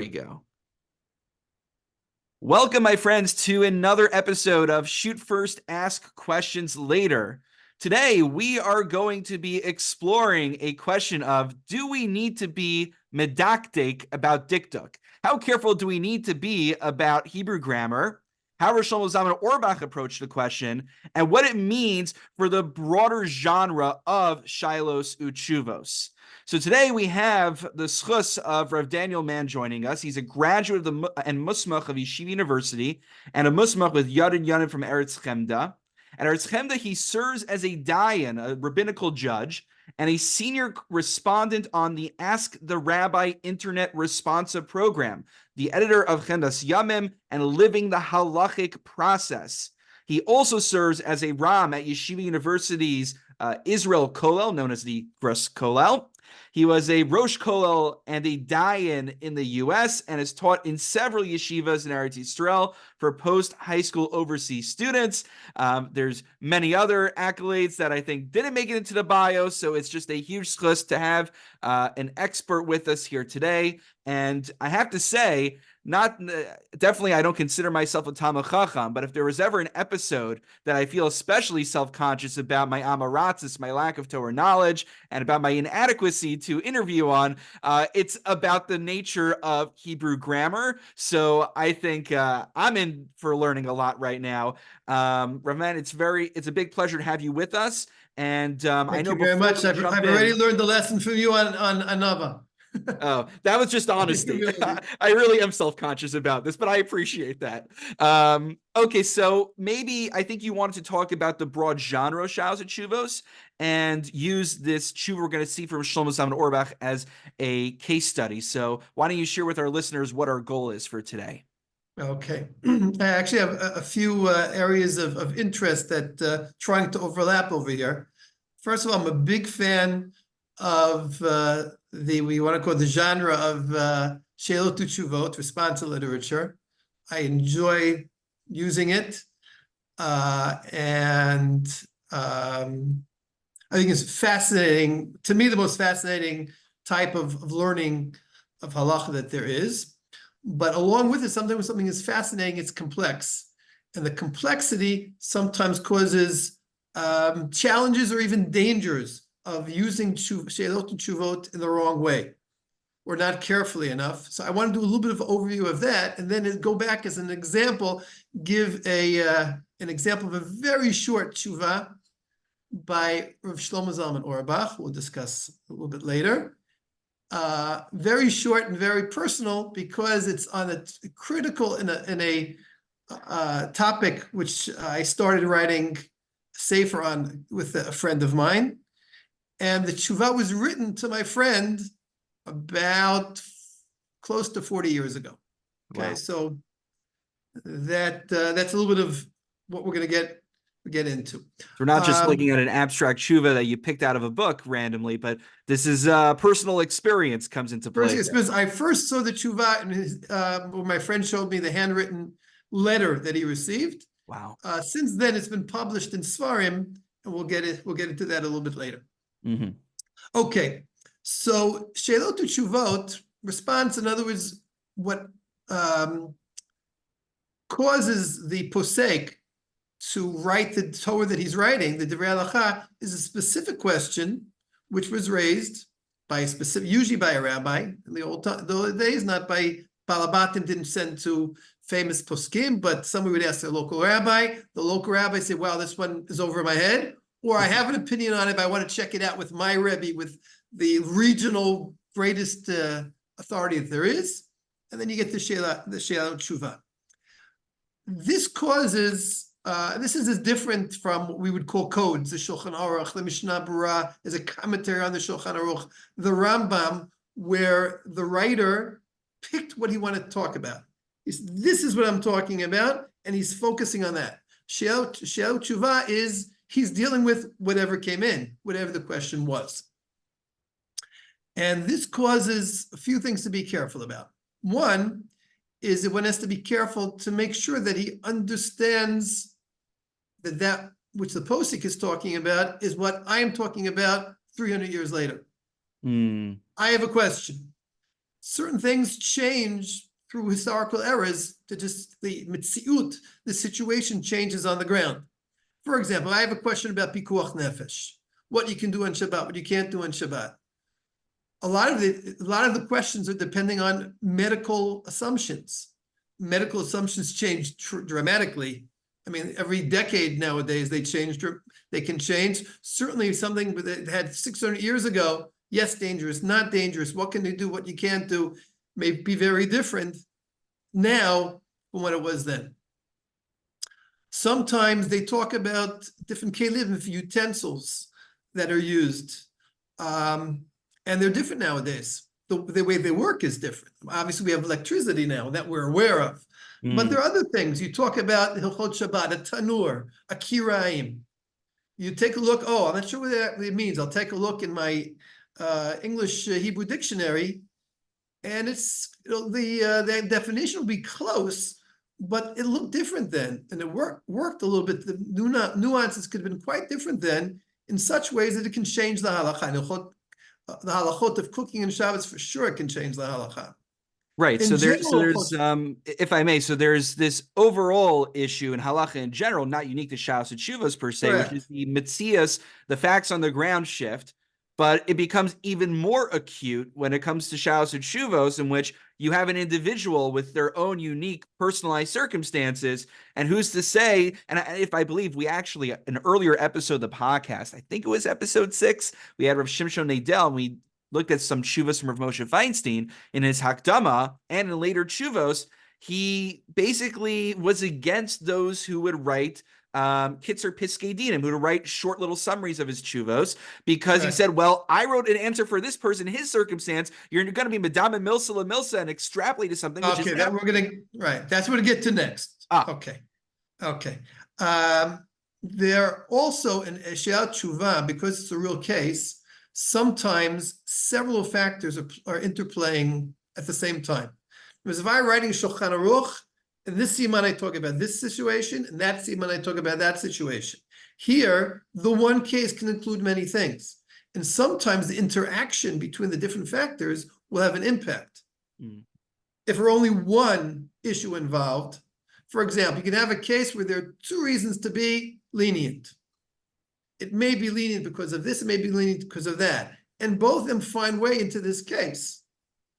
we go. Welcome, my friends, to another episode of Shoot First, Ask Questions Later. Today, we are going to be exploring a question of, do we need to be medakdek about Dikduk? How careful do we need to be about Hebrew grammar? How Shlomo Zalman Auerbach approached the question, and what it means for the broader genre of Shilos Utshuvos. So today we have the schus of Rav Daniel Mann joining us. He's a graduate of and musmach of Yeshiva University and a musmach with Yad and Yanim from Eretz Chemda. At Eretz Chemda, he serves as a dayan, a rabbinical judge, and a senior respondent on the Ask the Rabbi Internet Responsa program, the editor of Chendas Yamim and Living the Halachic Process. He also serves as a Ram at Yeshiva University's Israel Kollel, known as the Grus Kollel. He was a Rosh Kollel and a dayan in the U.S. and has taught in several yeshivas in Eretz Yisrael for post-high school overseas students. There's many other accolades that I think didn't make it into the bio, so it's just a huge schus to have an expert with us here today. And I have to say, definitely I don't consider myself a Talmid Chacham, but if there was ever an episode that I feel especially self-conscious about my amaratzis, my lack of Torah knowledge, and about my inadequacy to interview on, it's about the nature of Hebrew grammar. So I think I'm in for learning a lot right now. Rav Mann, it's a big pleasure to have you with us. And I know Thank you very much. I've already learned the lesson from you on Anava. Oh, that was just honesty. I really am self-conscious about this, but I appreciate that. Okay, so maybe I think you wanted to talk about the broad genre of Shilos Utshuvos and use this tshuva we're going to see from Shlomo Zalman Auerbach as a case study. So why don't you share with our listeners what our goal is for today? Okay. I actually have a few areas of interest that trying to overlap over here. First of all, I'm a big fan of we want to call it the genre of Sheilot Utshuvot, Responsa Literature. I enjoy using it, and I think it's fascinating. To me, the most fascinating type of learning of halacha that there is. But along with it, sometimes something is fascinating, it's complex. And the complexity sometimes causes challenges or even dangers of using Sheilot Utshuvot in the wrong way or not carefully enough. So I want to do a little bit of overview of that and then go back as an example, give an example of a very short tshuva by Rav Shlomo Zalman Auerbach, we'll discuss a little bit later. Very short and very personal because it's on a critical in a topic which I started writing sefer on with a friend of mine. And the tshuva was written to my friend about close to 40 years ago. Okay, wow. So that's a little bit of what we're going to get into. So we're not just looking at an abstract tshuva that you picked out of a book randomly, but this is personal experience comes into play. I first saw the tshuva and when my friend showed me the handwritten letter that he received. Wow. Since then, it's been published in Svarim, and we'll get into that a little bit later. Mm-hmm. Okay, so Sheilot Utshuvot, response, in other words, what causes the posek to write the Torah that he's writing, the Divrei Halacha, is a specific question which was raised by usually by a rabbi in the old days, not by Balabatim, didn't send to famous poskim, but somebody would ask their local rabbi. The local rabbi said, "Wow, this one is over my head," or "I have an opinion on it, but I want to check it out with my Rebbe, with the regional greatest authority that there is." And then you get the Sheilot Tshuva. This causes, this is as different from what we would call codes, the Shulchan Aruch, the Mishnah Berurah is a commentary on the Shulchan Aruch, the Rambam, where the writer picked what he wanted to talk about. This is what I'm talking about, and he's focusing on that. Sheilot Tshuva is, he's dealing with whatever came in, whatever the question was. And this causes a few things to be careful about. One is that one has to be careful to make sure that he understands that which the posik is talking about is what I am talking about 300 years later. I have a question. certain things change through historical eras to just the mitziut, the situation changes on the ground. For example, I have a question about pikuach nefesh, what you can do on Shabbat, what you can't do on Shabbat. A lot of the questions are depending on medical assumptions. Medical assumptions change dramatically. I mean, every decade nowadays they change. They can change. Certainly, something that had 600 years ago, yes, dangerous, not dangerous. What can you do? What you can't do may be very different now from what it was then. Sometimes they talk about different kelim, utensils that are used, and they're different nowadays. The way they work is different. Obviously, we have electricity now that we're aware of. But there are other things. You talk about Hilchot Shabbat, a tanur, a kiraim. You take a look. Oh, I'm not sure what that means. I'll take a look in my English Hebrew dictionary, and the definition will be close, but it looked different then, and it worked a little bit. The nuances could have been quite different then, in such ways that it can change the halacha. The halachot of cooking and Shabbos, for sure, it can change the halacha. Right. In So there's general, if I may, so there's this overall issue in halacha in general, not unique to Shabbos and Shuvos per se, which is correct. the mitzias, the facts on the ground shift. But it becomes even more acute when it comes to Shabbos and Shuvos, in which you have an individual with their own unique personalized circumstances. And who's to say, and if I believe we actually, an earlier episode of the podcast, I think it was episode 6, we had Rav Shimshon Nadel, and we looked at some Shuvos from Rav Moshe Feinstein in his Hakdama, and in later Shuvos, he basically was against those who would write Kitzer Piskei Dinim, who would write short little summaries of his chuvos, because he said, well, I wrote an answer for this person, his circumstance. You're going to be Madama Milsa La Milsa and extrapolate to something. Which Okay, that we're gonna right. That's what we get to next. Okay. There also in Eshel Tshuva, because it's a real case, sometimes several factors are interplaying at the same time. Because if I'm writing Shulchan Aruch, in this siman I talk about this situation, and that siman I talk about that situation. Here, the one case can include many things. And sometimes the interaction between the different factors will have an impact. If there are only one issue involved, for example, you can have a case where there are two reasons to be lenient. It may be lenient because of this, it may be lenient because of that. And both of them find way into this case.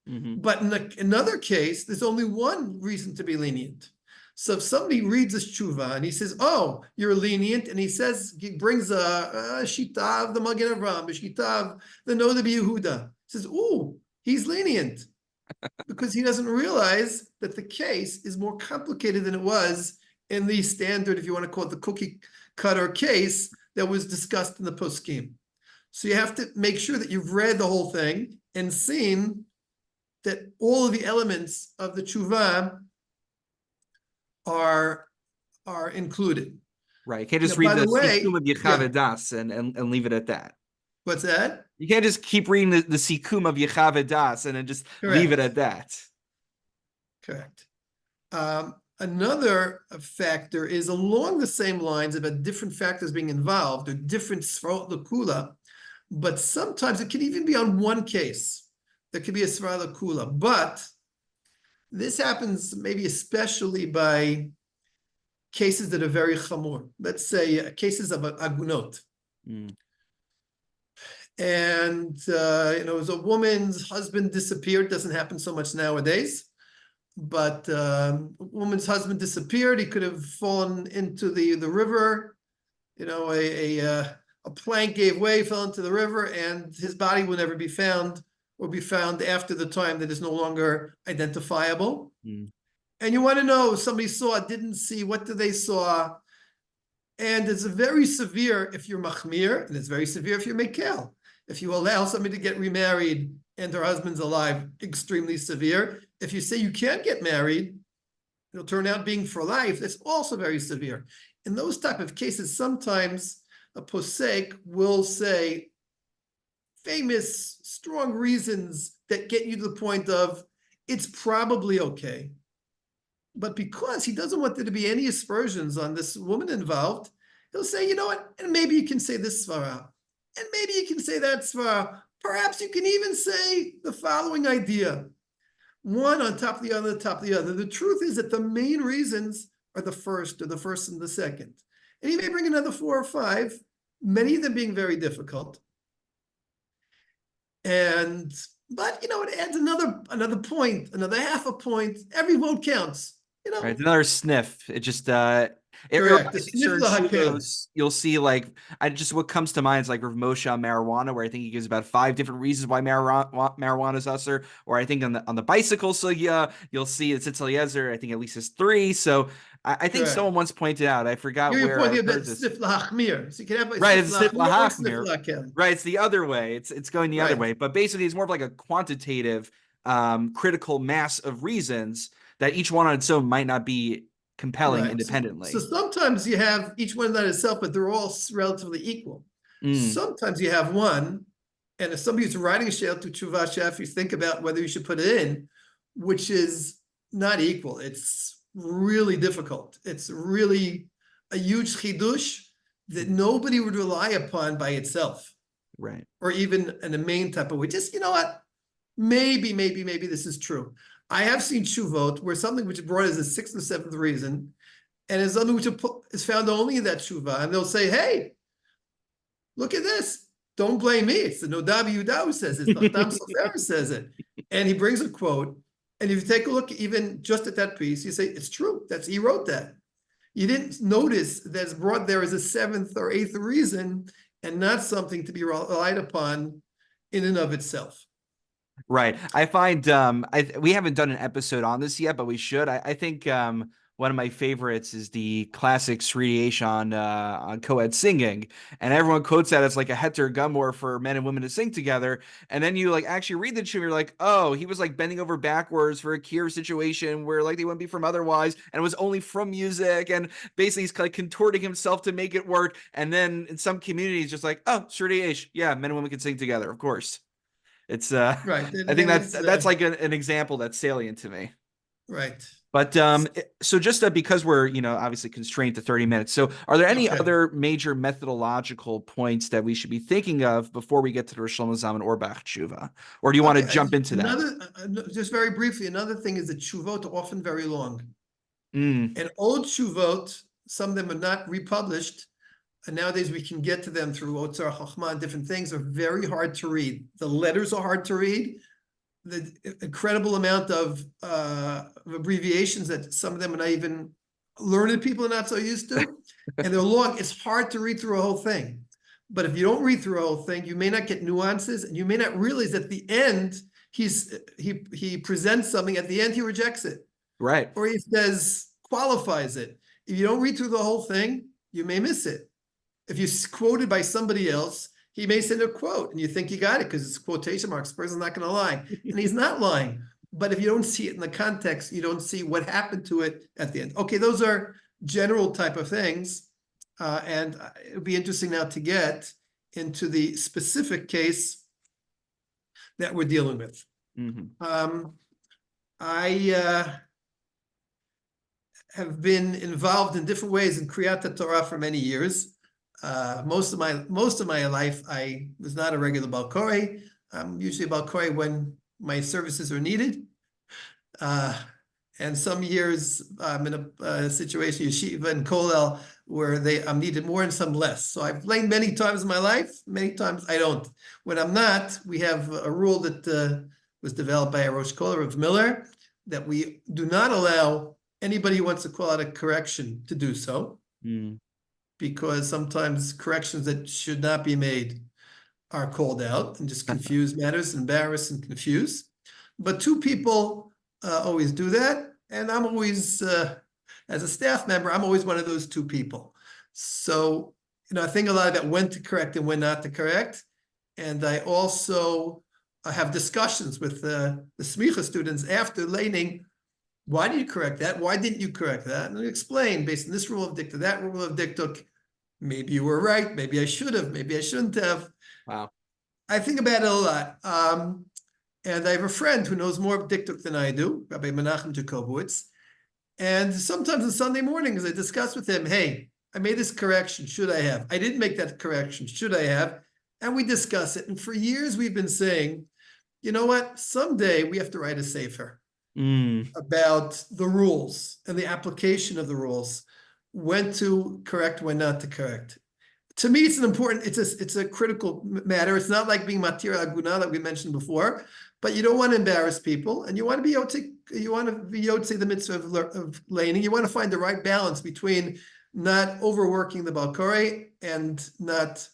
But in another case, there's only one reason to be lenient. So if somebody reads this tshuva and he says, oh, you're lenient, and he brings a shita of the Magen Avraham, a shita of the Noda B'Yehuda, says, ooh, he's lenient. Because he doesn't realize that the case is more complicated than it was in the standard, if you want to call it the cookie cutter case that was discussed in the poskim. So you have to make sure that you've read the whole thing and seen that all of the elements of the tshuva are included. Right. You can't just read the Sikum of Yechav Das and leave it at that. What's that? You can't just keep reading the Sikum of Yechav Das and then just leave it at that. Correct. Another factor is along the same lines about different factors being involved or different sfarot l'kula, but sometimes it can even be on one case. There could be a sfarot l'kula, but this happens maybe especially by cases that are very chamor. Let's say cases of agunot. And as a woman's husband disappeared, doesn't happen so much nowadays, but a woman's husband disappeared. He could have fallen into the river. A plank gave way, fell into the river, and his body will never be found, or be found after the time that is no longer identifiable. And you want to know, somebody saw it, didn't see, what did they saw? And it's very severe if you're machmir, and it's very severe if you're mekel. If you allow somebody to get remarried and their husband's alive, extremely severe. If you say you can't get married, it'll turn out being for life, that's also very severe. In those type of cases, sometimes a posek will say famous, strong reasons that get you to the point of it's probably okay. But because he doesn't want there to be any aspersions on this woman involved, he'll say, you know what, and maybe you can say this svara, and maybe you can say that svara. Perhaps you can even say the following idea. one on top of the other, top of the other. The truth is that the main reasons are the first and the second. And he may bring another 4 or 5, many of them being very difficult. But it adds another point, another half a point. Every vote counts. Right, it's another sniff. It just it Correct. The reminds me of sniff certain lahakel. shuvos. You'll see like what comes to mind is like Rav Moshe on marijuana, where I think he gives about 5 different reasons why marijuana is usher. Or I think on the bicycle, so yeah, you'll see it's Eliezer. I think at least it's 3. So I think Correct. someone once pointed out. I forgot You're where I pointing out heard that this. sniff lahachmir. So you can have a Right, sniff it's snip lahachmir or sniff lahachmir. lahakel. Right, it's the other way. It's going the other Right. way. But basically, it's more of like a quantitative, critical mass of reasons that each one on its own might not be compelling Right. So independently. sometimes you have each one on itself, but they're all relatively equal. Mm, Sometimes you have one, and if somebody's writing a shayla to tshuva shef, you think about whether you should put it in, which is not equal. It's really difficult. It's really a huge chidush that nobody would rely upon by itself, right. or even in a main type of way. Just, you know what? Maybe this is true. I have seen shuvot where something which is brought as a 6th or 7th reason, and is something which is found only in that shuva, and they'll say, "Hey, look at this! Don't blame me. It's the Nodav Yehuda who says it. Nachtam Sofer says it." And he brings a quote, and if you take a look even just at that piece, you say it's true. He wrote that. You didn't notice that's brought there as a 7th or 8th reason, and not something to be relied upon in and of itself. Right. I find we haven't done an episode on this yet, but we should. I think one of my favorites is the classic Sri on co-ed singing, and everyone quotes that as like a heter gumor for men and women to sing together. And then you like actually read the tune, you're like, oh, he was like bending over backwards for a kier situation where like they wouldn't be from otherwise, and it was only from music, and basically he's like contorting himself to make it work. And then in some communities, just like, oh, Sri, yeah, men and women can sing together, of course. It's Right. I think And that's like an example that's salient to me. right. But so just because we're obviously constrained to 30 minutes, so are there any Okay. other major methodological points that we should be thinking of before we get to the Shlomo Zalman Auerbach tshuva, or do you want to Okay. jump into that? Just very briefly, another thing is that shuvot are often very long. Mm, And old shuvot, some of them are not republished, and nowadays we can get to them through Otzar Chochmah and different things, are very hard to read. The letters are hard to read. The incredible amount of abbreviations that some of them are not even learned people are not so used to, and they're long. It's hard to read through a whole thing. But if you don't read through a whole thing, you may not get nuances, and you may not realize at the end he presents something. At the end, he rejects it, right. or he says qualifies it. If you don't read through the whole thing, you may miss it. If you quoted by somebody else, he may send a quote and you think you got it because it's quotation marks. The person's not going to lie. And he's not lying. But if you don't see it in the context, you don't see what happened to it at the end. Okay, those are general type of things. And it would be interesting now to get into the specific case that we're dealing with. Mm-hmm. I have been involved in different ways in Krias HaTorah for many years. Most of my life, I was not a regular Balkori. I'm usually Balkori when my services are needed. And some years I'm in a situation, yeshiva and kollel, where I'm needed more and some less. So I've lain many times in my life, many times I don't. When I'm not, we have a rule that was developed by Rosh Kollel, Rav Miller, that we do not allow anybody who wants to call out a correction to do so. Mm. Because sometimes corrections that should not be made are called out and just confuse matters, embarrass and confuse. But 2 people always do that. And I'm always, as a staff member, I'm always one of those 2 people. So, I think a lot about when to correct and when not to correct. And I also have discussions with the smicha students after laning. Why did you correct that? Why didn't you correct that? And I explain based on this rule of dikduk, that rule of dikduk. Maybe you were right. Maybe I should have. Maybe I shouldn't have. Wow. I think about it a lot. And I have a friend who knows more of dikduk than I do, Rabbi Menachem Jacobowitz. And sometimes on Sunday mornings, I discuss with him, hey, I made this correction. Should I have? I didn't make that correction. Should I have? And we discuss it. And for years, we've been saying, you know what? Someday we have to write a sefer. about the rules and the application of the rules, when to correct, when not to correct. To me, it's an important, it's a critical matter. It's not like being matir aguna that we mentioned before, but you don't want to embarrass people, and you want to be yotze the mitzvah of laning. You want to find the right balance between not overworking the balkore and not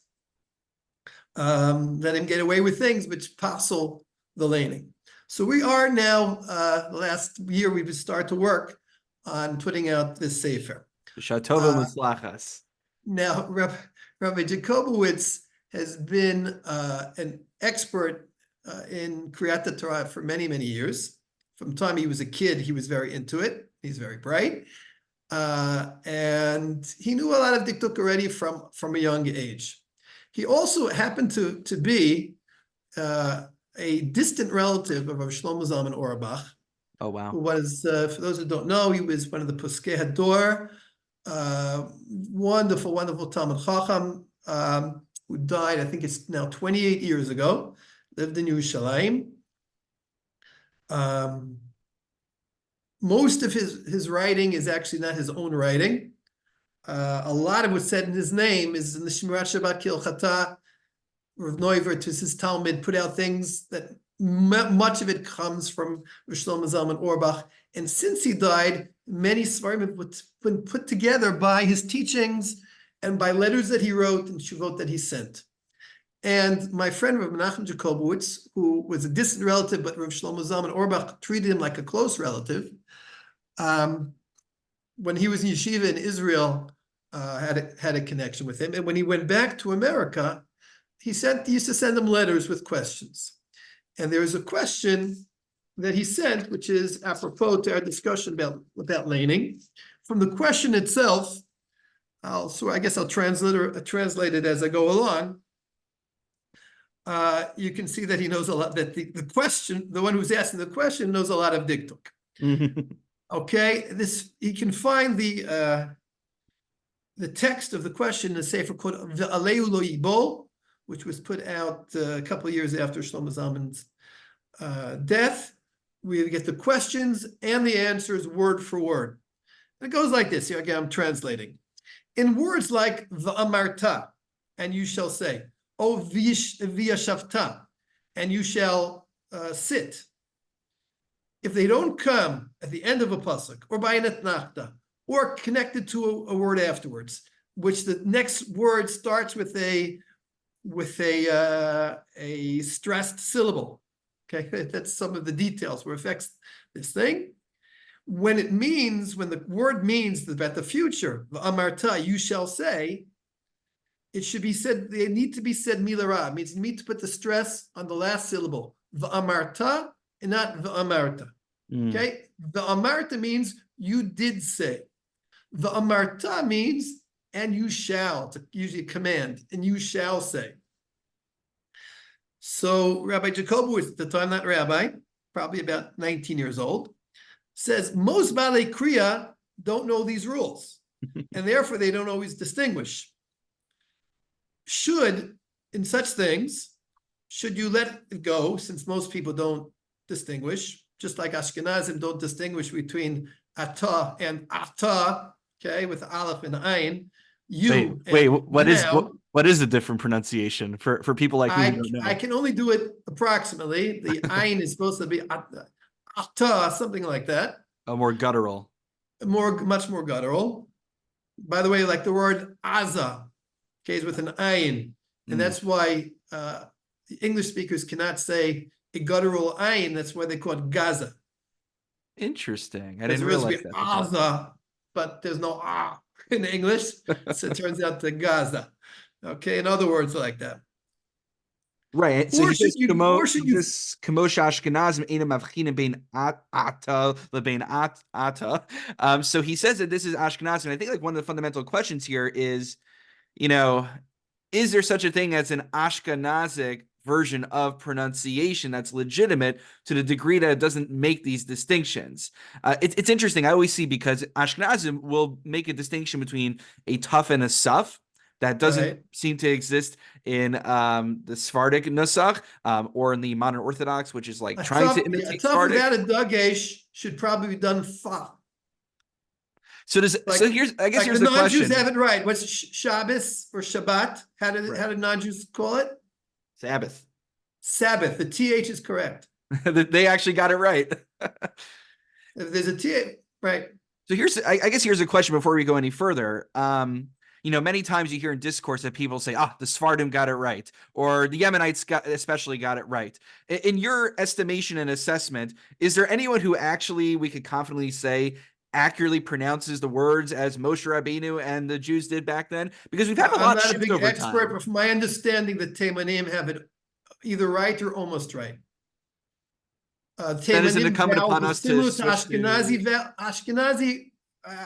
let him get away with things which passel the laning. So we are now, last year we started to work on putting out this sefer. Shatova Muslachas. Now, Rabbi Jacobowitz has been an expert in Krias HaTorah for many, many years. From the time he was a kid, he was very into it. He's very bright. And he knew a lot of Dikduk already from a young age. He also happened to be a distant relative of Rabbi Shlomo Zalman Auerbach. Oh, wow. Who was, for those who don't know, he was one of the Poskei Hador, wonderful, wonderful Talmud Chacham, who died, I think it's now 28 years ago, lived in Yerushalayim. Most of his writing is actually not his own writing. A lot of what's said in his name is in the Shmirat Shabbat Kilchata. Rav Neuwirth, to his Talmud, put out things that much of it comes from Shlomo Zalman Auerbach. And since he died, many svarim have been put together by his teachings and by letters that he wrote and shuvot that he sent. And my friend Rav Menachem Jacobowitz, who was a distant relative, but Rav Shlomo Zalman Auerbach treated him like a close relative, when he was in yeshiva in Israel, had a connection with him. And when he went back to America, he used to send him letters with questions. And there is a question that he sent, which is apropos to our discussion about laning. From the question itself, I guess I'll translate it as I go along. You can see that he knows a lot, that the question, the one who's asking the question, knows a lot of Dikduk. Okay, he can find the text of the question in the sefer called Lo Yibol, which was put out a couple of years after Shlomo Zalman's death. We get the questions and the answers word for word. And it goes like this. Here again, I'm translating. In words like v'amarta, and you shall say, o v'yashavta, and you shall sit. If they don't come at the end of a pasuk, or by an etnachta, or connected to a word afterwards, which the next word starts with a stressed syllable. Okay, that's some of the details where affects this thing. When the word means about the future, v'amarta, you shall say, it should be said, they need to be said milara, means you need to put the stress on the last syllable, v'amarta, and not v'amarta. Okay, v'amarta means you did say. V'amarta means and you shall, it's usually a command, and you shall say. So Rabbi Jacobowitz, at the time not rabbi, probably about 19 years old, says most Balei Kriya don't know these rules, and therefore they don't always distinguish. In such things, should you let it go, since most people don't distinguish, just like Ashkenazim don't distinguish between ata and ata, okay, with aleph and ayin. What is the different pronunciation for people like me who don't know? I can only do it approximately. The ayin is supposed to be ata, something like that. More guttural. Much more guttural. By the way, like the word aza, okay, is with an ayin, and that's why the English speakers cannot say a guttural ayin. That's why they call it Gaza. Interesting. I didn't realize that. Aza, but there's no ah in English, so it turns out to Gaza. Okay, in other words, like that. Right. So he says, Kamosh Ashkenazim ain't mavchina bein ata lebein ata. So he says that this is Ashkenazim. And I think like one of the fundamental questions here is, is there such a thing as an Ashkenazic version of pronunciation that's legitimate to the degree that it doesn't make these distinctions? It's interesting. I always see, because Ashkenazim will make a distinction between a tough and a suf, That doesn't Right. seem to exist in the Sephardic Nusach or in the modern Orthodox, which is like A trying to tough, a imitate tough Sephardic. without a dagesh should probably be done fa. So does Like, so here's I guess like the here's the non-Jews question. have it right. What's Shabbos or Shabbat? Right. How did non-Jews call it? Sabbath. Sabbath. The th is correct. They actually got it right. If there's a th, right? So I guess here's a question before we go any further. Many times you hear in discourse that people say, the Sephardim got it right, or the Yemenites especially got it right. In your estimation and assessment, is there anyone who actually we could confidently say accurately pronounces the words as Moshe Rabbeinu and the Jews did back then? Because we've had a I'm lot not a shift big over expert, time. but from my understanding, the Temanim have it either right or almost right. Then is it Temanim incumbent vowels upon are us to similar to switch to? Ashkenazi.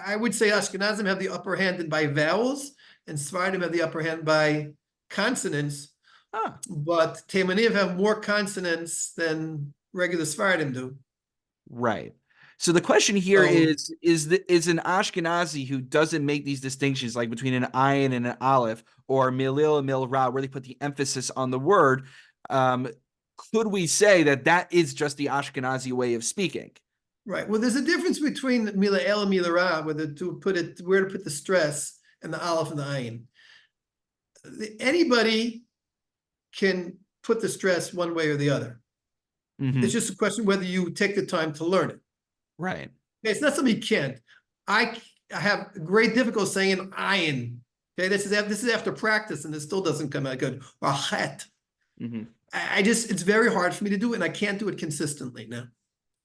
I would say Ashkenazim have the upper hand by vowels, and Sephardim have the upper hand by consonants. Huh. But Temanim have more consonants than regular Sephardim do. Right. So the question here So, is an Ashkenazi who doesn't make these distinctions like between an ayin and an aleph or milil and milra, where they put the emphasis on the word. Could we say that is just the Ashkenazi way of speaking? right. Well, there's a difference between Mila El and Mila Ra, where to put the stress and the aleph and the ayin. Anybody can put the stress one way or the other. Mm-hmm. It's just a question whether you take the time to learn it. Right. It's not something you can't. I have great difficulty saying ayin. Okay, this is after practice, and it still doesn't come out good. Or chet. Mm-hmm. It's very hard for me to do it, and I can't do it consistently now.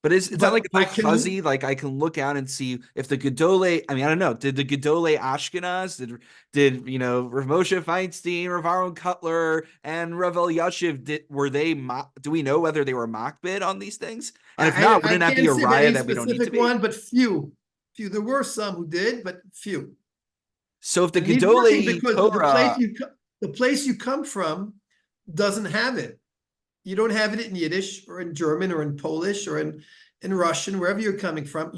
But it's not like I it's can. fuzzy. Like I can look out and see if the Gedolei. I mean, I don't know. Did the Gedolei Ashkenaz? Did Rav Moshe Feinstein, Rav Aaron Cutler, and Rav Elyashiv? Were they? Do we know whether they were makbid on these things? And if not, I wouldn't that be can't a say about raya any that we don't need to specific be? one, but few. There were some who did, but few. So if the And it needs working Gedolei because Torah, the place you come from doesn't have it. You don't have it in Yiddish or in German or in Polish or in Russian, wherever you're coming from.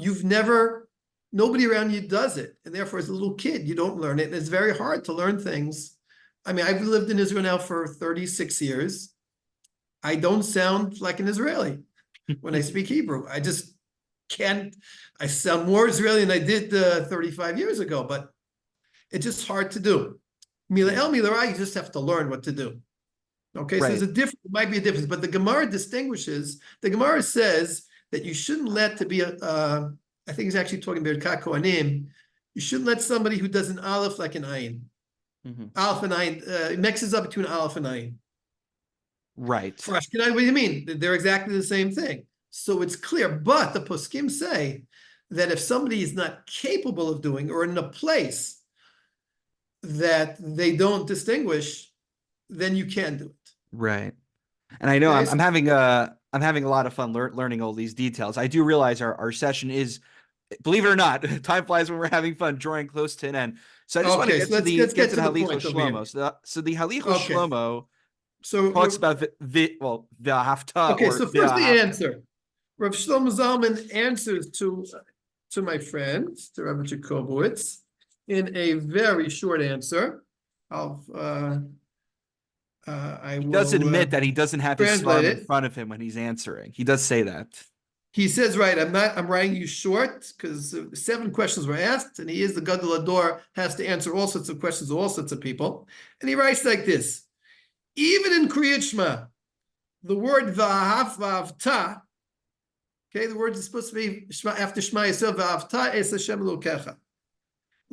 Nobody around you does it. And therefore, as a little kid, you don't learn it. And it's very hard to learn things. I mean, I've lived in Israel now for 36 years. I don't sound like an Israeli when I speak Hebrew. I just can't. I sound more Israeli than I did 35 years ago, but it's just hard to do. Mila El, Mila Ra, you just have to learn what to do. Okay, so right? there's a difference, it might be a difference, but the Gemara the Gemara says that you shouldn't let to be I think he's actually talking about Birkat Kohanim, you shouldn't let somebody who does an aleph like an ayin. Mm-hmm. Aleph and ayin, it mixes up between aleph and ayin. Right. For Ashkenaz, what do you mean? They're exactly the same thing. So it's clear, but the poskim say that if somebody is not capable of doing or in a place that they don't distinguish, then you can do it. Right. And I know Okay, I'm having a lot of fun learning all these details. I do realize our session is, believe it or not, time flies when we're having fun, drawing close to an end. So I just want to get so to let's get to the Halichos point over here. Shlomo. So the Halichos Okay, Shlomo so talks about the hafta okay, or so the first the hafta. answer. Rav Shlomo Zalman answers to my friend, to Rabbi Jacobowitz, in a very short answer. I He does will admit that he doesn't have his translate svarm in it. front of him when he's answering. He does say that. He says, right, I'm writing you short because 7 questions were asked, and he is the Gadol Ador, has to answer all sorts of questions to all sorts of people. And he writes like this: even in Kriyat Shema, the word v'ahaf v'avta, okay, the word is supposed to be after Shema Yisrael, v'avta es Hashem Elokecha.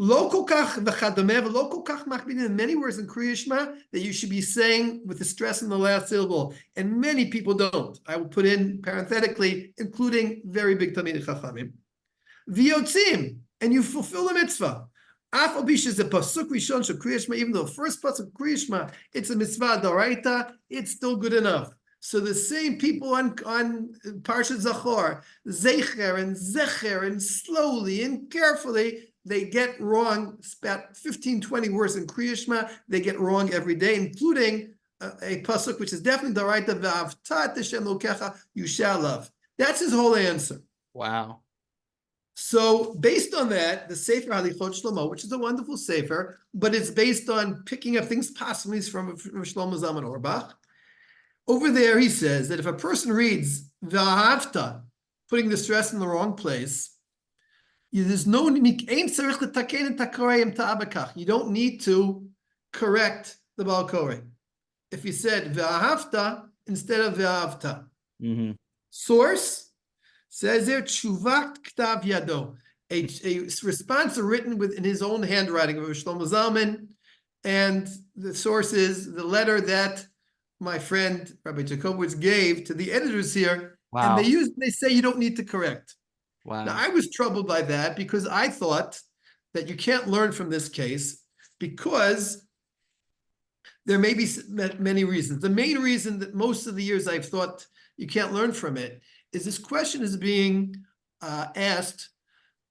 Lo kol kach v'chadameh, lo kol kach machmidin, many words in Kriya Shema that you should be saying with the stress in the last syllable, and many people don't. I will put in parenthetically, including very big Talmidei Chachamim. V'yotzim, and you fulfill the mitzvah. Af al bish is a pasuk rishon shel Kriya Shema, even though the first pasuk of Kriya Shema, it's a mitzvah d'oraita, it's still good enough. So the same people on Parshat Zachor, zecher and slowly and carefully, they get wrong. It's about 15, 20 words in Kriya Shema. They get wrong every day, including a pasuk which is definitely d'oraita, v'avtat Hashem Elokecha, you shall love. That's his whole answer. Wow. So based on that, the Sefer Halichos Shlomo, which is a wonderful Sefer, but it's based on picking up things possibly from Shlomo Zalman Auerbach. Over there, he says that if a person reads V'ahavta, putting the stress in the wrong place, there's no need. You don't need to correct the Balkori. If he said V'ahavta instead of V'ahavta. Mm-hmm. Source says there Tshuvat Ktav Yado, a response written in his own handwriting of Shlomo Zalman, and the source is the letter that my friend Rabbi Jacobowitz gave to the editors here, and Wow. they say you don't need to correct. Wow. Now I was troubled by that because I thought that you can't learn from this case because there may be many reasons. The main reason that most of the years I've thought you can't learn from it is this question is being asked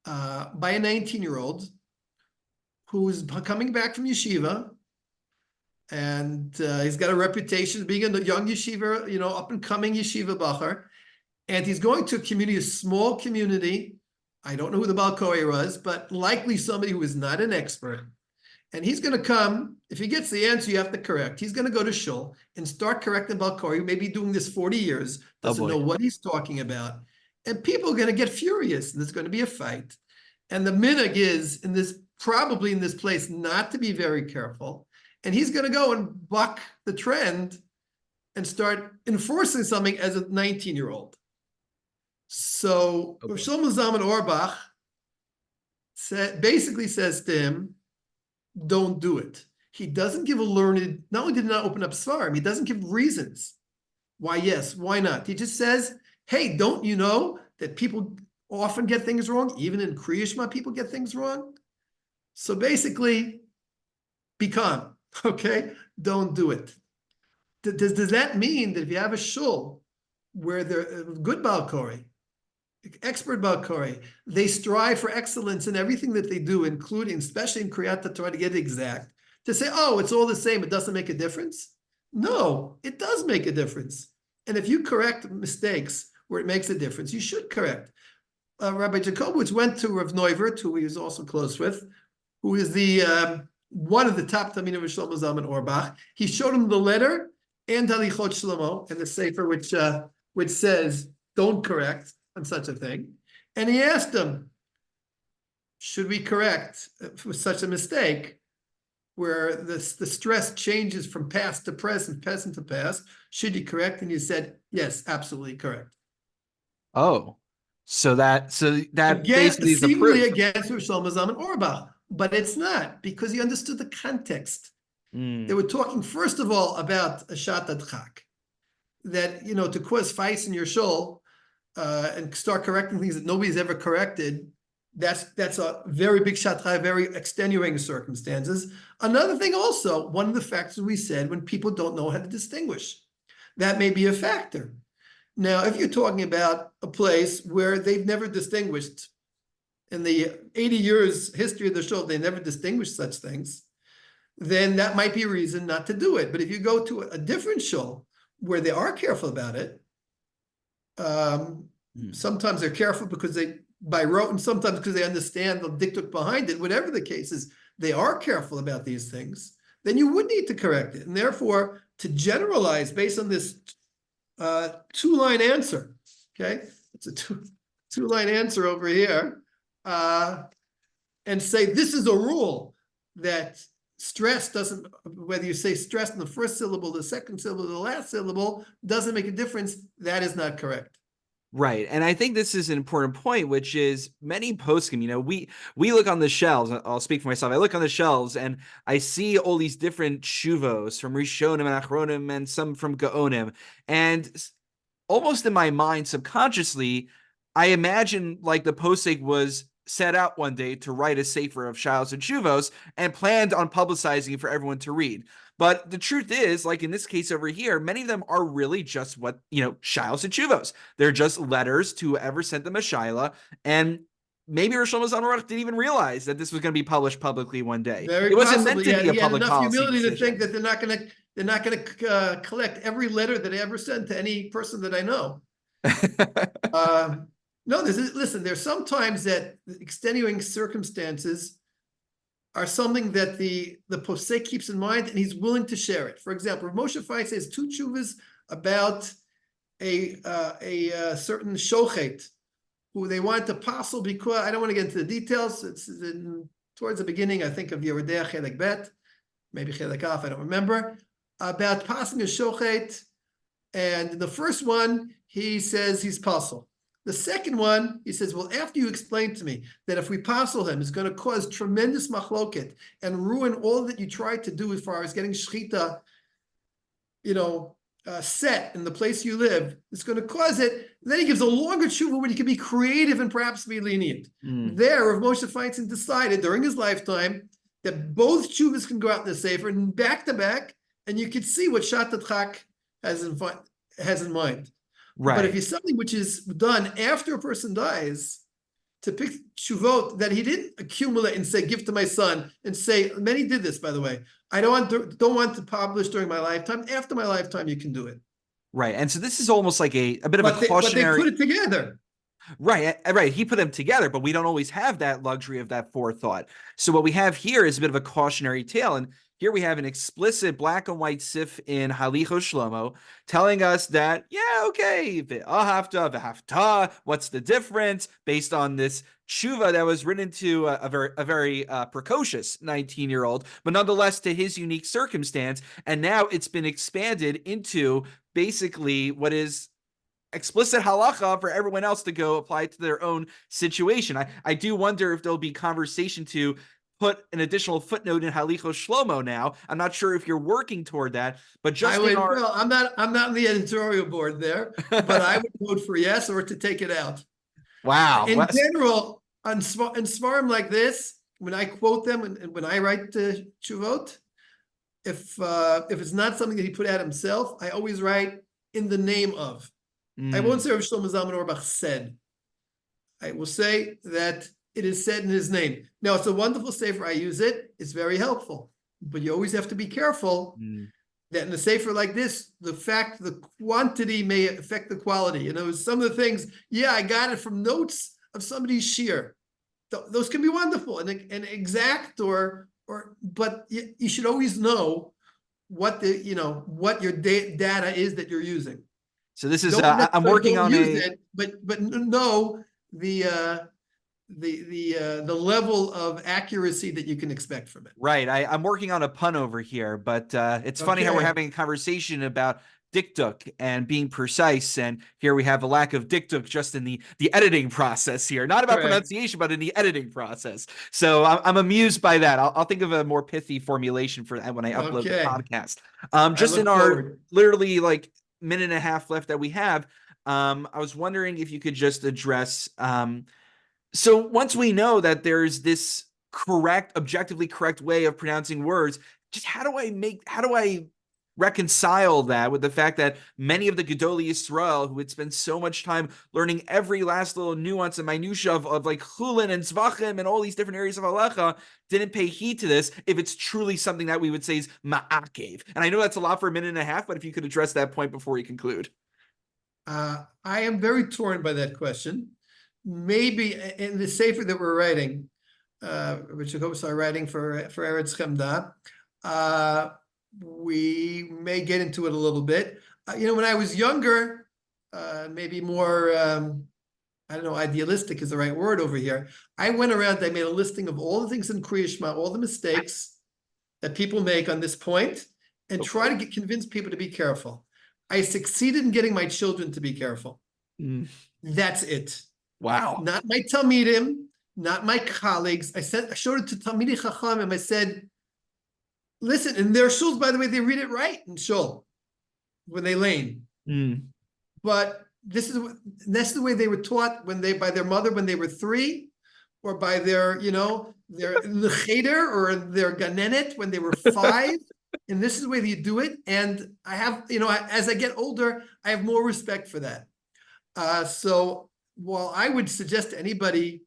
by a 19-year-old who is coming back from yeshiva, and he's got a reputation of being a young yeshiva, up and coming yeshiva bacher, and he's going to a community, a small community. I don't know who the Balkori was, but likely somebody who is not an expert. And he's going to come, if he gets the answer you have to correct, he's going to go to shul and start correcting Balkori, who may be doing this 40 years, doesn't know what he's talking about. And people are going to get furious, and there's going to be a fight. And the minhag is, probably in this place, not to be very careful. And he's going to go and buck the trend and start enforcing something as a 19-year-old. So Shlomo Zalman Auerbach basically says to him, don't do it. He doesn't give not only did he not open up Svarim, he doesn't give reasons. Why yes, why not? He just says, hey, don't you know that people often get things wrong? Even in Krias HaTorah, people get things wrong. So basically, be calm, okay? Don't do it. Does that mean that if you have a shul where they're good Balkori, expert Balkori, they strive for excellence in everything that they do, including, especially in Krias HaTorah, to get it exact, to say, oh, it's all the same, it doesn't make a difference? No, it does make a difference. And if you correct mistakes where it makes a difference, you should correct. Rabbi Jacobowitz went to Rav Neuvert, who he was also close with, who is the one of the top Talmidim of Shlomo Zalman Auerbach. He showed him the letter and Halichos Shlomo and the Sefer, which says, don't correct on such a thing. And he asked him, should we correct for such a mistake where the stress changes from past to present to past? Should you correct? And you said, yes, absolutely correct. Oh, so that Again, basically is the seemingly proof. against Shlomo Zalman Auerbach, but it's not, because he understood the context. They were talking, first of all, about a shatat chak, that, to cause fights in your shul and start correcting things that nobody's ever corrected, that's a very big shatat, very extenuating circumstances. Another thing also, one of the factors we said, when people don't know how to distinguish, that may be a factor. Now, if you're talking about a place where they've never distinguished, in the 80 years history of the shul, they never distinguished such things, then that might be a reason not to do it. But if you go to a different shul where they are careful about it, sometimes they're careful because by rote, and sometimes because they understand the dikduk behind it, whatever the case is, they are careful about these things, then you would need to correct it. And therefore, to generalize based on this two-line answer, okay? It's a two-line answer over here, and say this is a rule that stress doesn't, whether you say stress in the first syllable, the second syllable, the last syllable, doesn't make a difference. That is not correct. Right. And I think this is an important point, which is many poskim, we look on the shelves. I'll speak for myself. I look on the shelves and I see all these different shuvos from Rishonim and Achronim and some from Gaonim. And almost in my mind, subconsciously, I imagine like the posek was set out one day to write a sefer of shilos and shuvos and planned on publicizing it for everyone to read. But the truth is, like in this case over here, many of them are really just what, shilos and shuvos. They're just letters to whoever sent them a shaila. And maybe Shlomo Zalman Auerbach didn't even realize that this was going to be published publicly one day. Very it wasn't possibly. meant to be a he had public enough policy humility decision. to think that they're not going to collect every letter that I ever sent to any person that I know. No, listen, there's sometimes that extenuating circumstances are something that the posek keeps in mind, and he's willing to share it. For example, Moshe Fai says 2 tshuvas about a certain shochet who they wanted to passel because, I don't want to get into the details, it's towards the beginning, I think, of Yeridea Chelek Bet, maybe Chelek Af, I don't remember, about passing a shochet, and the first one, he says he's passel. The second one, he says, well, after you explained to me that if we passel him, it's going to cause tremendous machloket and ruin all that you tried to do as far as getting shechita, set in the place you live, it's going to cause it. Then he gives a longer tshuva where he can be creative and perhaps be lenient. There, Rav Moshe Feinstein decided during his lifetime that both tshuvas can go out in the sefer and back to back, and you can see what Shatat Chak has in mind. Right. But if it's something which is done after a person dies, to pick tshuvot that he didn't accumulate and say, give to my son, and say, many did this, by the way, I don't want to publish during my lifetime. After my lifetime, you can do it. Right. And so this is almost like a bit of a cautionary. But they put it together. Right. He put them together, but we don't always have that luxury of that forethought. So what we have here is a bit of a cautionary tale. And here we have an explicit black and white sif in Halichos Shlomo telling us that, yeah, okay, v'hafta, what's the difference based on this tshuva that was written to a very precocious 19-year-old, but nonetheless to his unique circumstance. And now it's been expanded into basically what is explicit halacha for everyone else to go apply to their own situation. I do wonder if there'll be conversation to put an additional footnote in Halichos Shlomo now. I'm not sure if you're working toward that, but just I'm not on the editorial board there, but I would vote for yes or to take it out. Wow. In general, on svarim like this, when I quote them and when I write the tshuvot, if it's not something that he put out himself, I always write in the name of. I won't say Rav Shlomo Zalman Auerbach said. I will say that it is said in his name. Now, it's a wonderful sefer. I use it. It's very helpful. But you always have to be careful that in a sefer like this, the quantity may affect the quality. Some of the things, I got it from notes of somebody's shir. Those can be wonderful and exact, but you should always know what your data is that you're using. So this is I'm working on but know the level of accuracy that you can expect from it. Right. I'm working on a pun over here, but it's funny how we're having a conversation about Dikduk and being precise, and here we have a lack of Dikduk just in the editing process here, not about pronunciation, but in the editing process. So I'm amused by that. I'll think of a more pithy formulation for that when I upload the podcast. Just in our literally like minute and a half left that we have, I was wondering if you could just address so once we know that there's this objectively correct way of pronouncing words, just how do I reconcile that with the fact that many of the Gedolei Yisrael who had spent so much time learning every last little nuance and minutia of like chulin and zvachim and all these different areas of halacha didn't pay heed to this if it's truly something that we would say is ma'akev. And I know that's a lot for a minute and a half, but if you could address that point before we conclude. I am very torn by that question. Maybe in the sefer that we're writing, which I hope are writing for Eretz Chemda, we may get into it a little bit. When I was younger, maybe more, I don't know, idealistic is the right word over here. I went around, I made a listing of all the things in Krias HaTorah, all the mistakes that people make on this point, and try to convince people to be careful. I succeeded in getting my children to be careful. That's it. Wow. Not my Talmidim, not my colleagues. I showed it to Talmidei Chachamim. I said, listen, in their shuls, by the way, they read it right in shul when they lane. But that's the way they were taught by their mother when they were 3, or by their cheder or their ganenet when they were 5. And this is the way that you do it. And I have, as I get older, I have more respect for that. So while I would suggest to anybody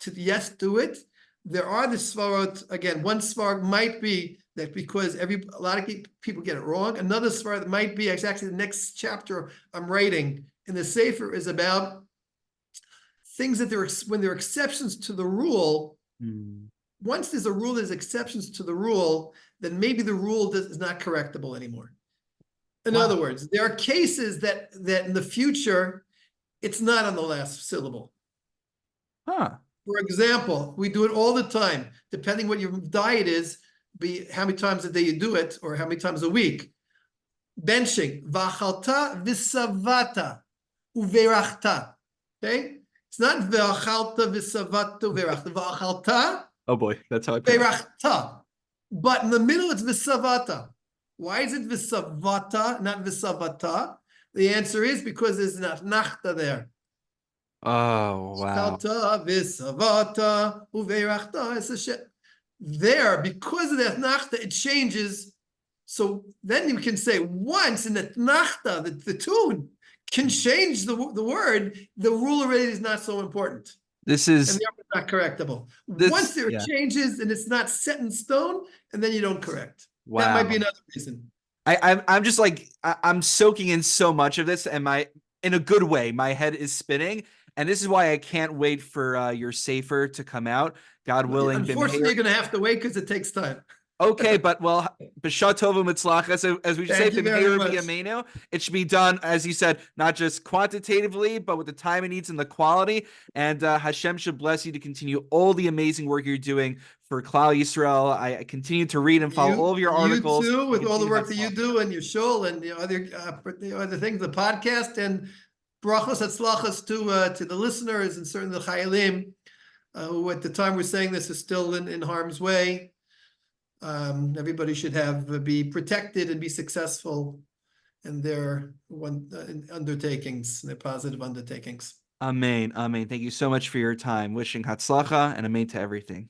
to do it, there are the svarot. Again, one svar might be that because a lot of people get it wrong. Another svar that might be actually the next chapter I'm writing in the sefer is about things that when there are exceptions to the rule, Hmm. once there's a rule, there's exceptions to the rule, then maybe the rule is not correctable anymore. In Wow. other words, there are cases that in the future, it's not on the last syllable. Huh. For example, we do it all the time, depending what your diet is, be how many times a day you do it, or how many times a week. Benching, v'achalta v'savata uverachta. Okay, it's not v'achalta v'savata uverachta. V'achalta Oh boy, that's how I pronounce it. verachta, but in the middle it's v'savata. Why is it v'savata, not v'savata? The answer is because there's not nachta there. Oh wow. There, because of that nachta, it changes. So then you can say once in the nachta, the tune can change the word, the rule already is not so important. This And is therefore not correctable. Once this there are yeah. changes and it's not set in stone, and then you don't correct. That might be Wow. another reason. I'm just like I'm soaking in so much of this, and in a good way, my head is spinning, and this is why I can't wait for your safer to come out. God willing, Unfortunately, Bimheir. you're going to have to wait because it takes time. Okay, but well, b'shat tova mitzlacha. So as we say, Thank you very b'meir much. b'yameinu, it should be done, as you said, not just quantitatively, but with the time it needs and the quality. And Hashem should bless you to continue all the amazing work you're doing for Klal Yisrael. I continue to read and follow all of your You articles. too, with all the Continue to work have that you fun. do and your shul and the other things, the podcast, and brachos hatzlachos to the listeners and certainly the chayalim, who at the time we're saying this is still in harm's way. Everybody should be protected and be successful in their undertakings, their positive undertakings. Amen. Amen. Thank you so much for your time. Wishing Hatzlacha and Amen to everything.